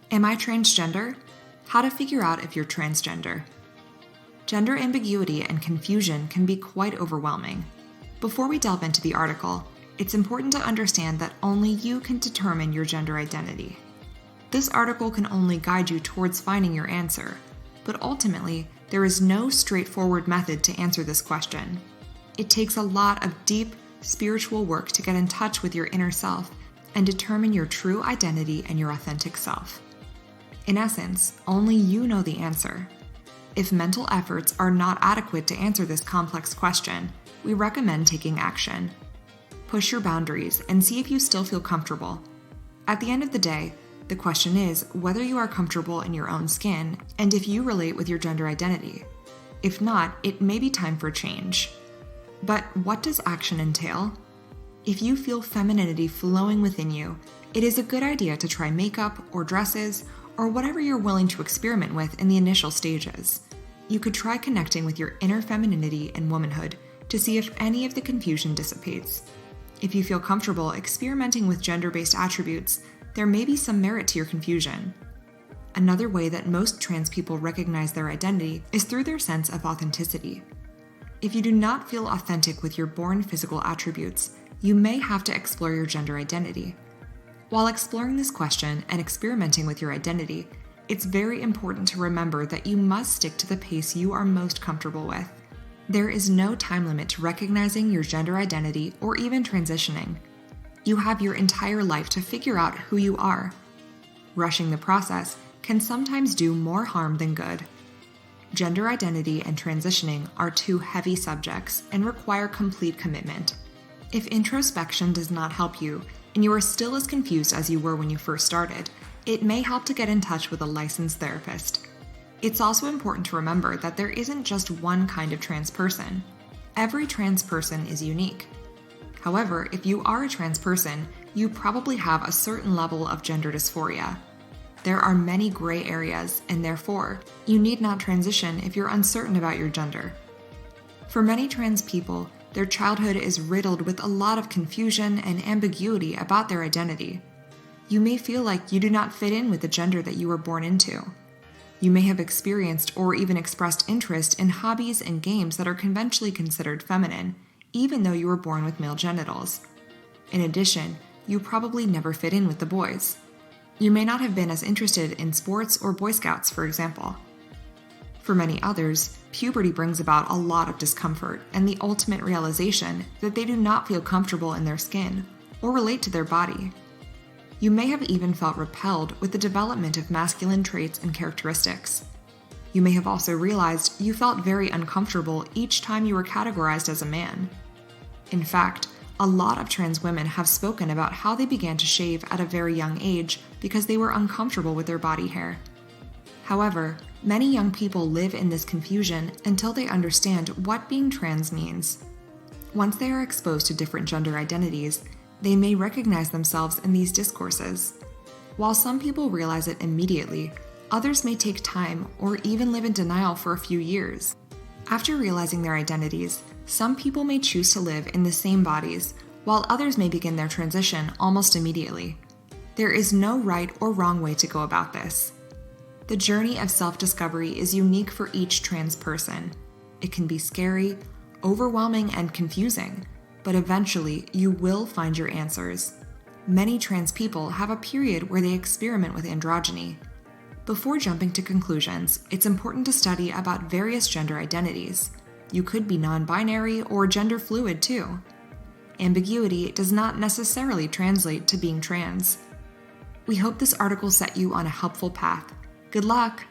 Am I transgender? How to figure out if you're transgender. Gender ambiguity and confusion can be quite overwhelming. Before we delve into the article, it's important to understand that only you can determine your gender identity. This article can only guide you towards finding your answer, but ultimately, there is no straightforward method to answer this question. It takes a lot of deep, spiritual work to get in touch with your inner self and determine your true identity and your authentic self. In essence, only you know the answer. If mental efforts are not adequate to answer this complex question, we recommend taking action. Push your boundaries and see if you still feel comfortable. At the end of the day, the question is whether you are comfortable in your own skin and if you relate with your gender identity. If not, it may be time for change. But what does action entail? If you feel femininity flowing within you, it is a good idea to try makeup or dresses or whatever you're willing to experiment with in the initial stages. You could try connecting with your inner femininity and womanhood to see if any of the confusion dissipates. If you feel comfortable experimenting with gender-based attributes, there may be some merit to your confusion. Another way that most trans people recognize their identity is through their sense of authenticity. If you do not feel authentic with your born physical attributes, you may have to explore your gender identity. While exploring this question and experimenting with your identity, it's very important to remember that you must stick to the pace you are most comfortable with. There is no time limit to recognizing your gender identity or even transitioning. You have your entire life to figure out who you are. Rushing the process can sometimes do more harm than good. Gender identity and transitioning are two heavy subjects and require complete commitment. If introspection does not help you, and you are still as confused as you were when you first started, it may help to get in touch with a licensed therapist. It's also important to remember that there isn't just one kind of trans person. Every trans person is unique. However, if you are a trans person, you probably have a certain level of gender dysphoria. There are many gray areas, and therefore, you need not transition if you're uncertain about your gender. For many trans people, their childhood is riddled with a lot of confusion and ambiguity about their identity. You may feel like you do not fit in with the gender that you were born into. You may have experienced or even expressed interest in hobbies and games that are conventionally considered feminine, even though you were born with male genitals. In addition, you probably never fit in with the boys. You may not have been as interested in sports or Boy Scouts, for example. For many others, puberty brings about a lot of discomfort and the ultimate realization that they do not feel comfortable in their skin or relate to their body. You may have even felt repelled with the development of masculine traits and characteristics. You may have also realized you felt very uncomfortable each time you were categorized as a man. In fact, a lot of trans women have spoken about how they began to shave at a very young age because they were uncomfortable with their body hair. However, many young people live in this confusion until they understand what being trans means. Once they are exposed to different gender identities, they may recognize themselves in these discourses. While some people realize it immediately, others may take time or even live in denial for a few years. After realizing their identities, some people may choose to live in the same bodies, while others may begin their transition almost immediately. There is no right or wrong way to go about this. The journey of self-discovery is unique for each trans person. It can be scary, overwhelming, and confusing, but eventually you will find your answers. Many trans people have a period where they experiment with androgyny. Before jumping to conclusions, it's important to study about various gender identities. You could be non-binary or gender fluid too. Ambiguity does not necessarily translate to being trans. We hope this article set you on a helpful path. Good luck!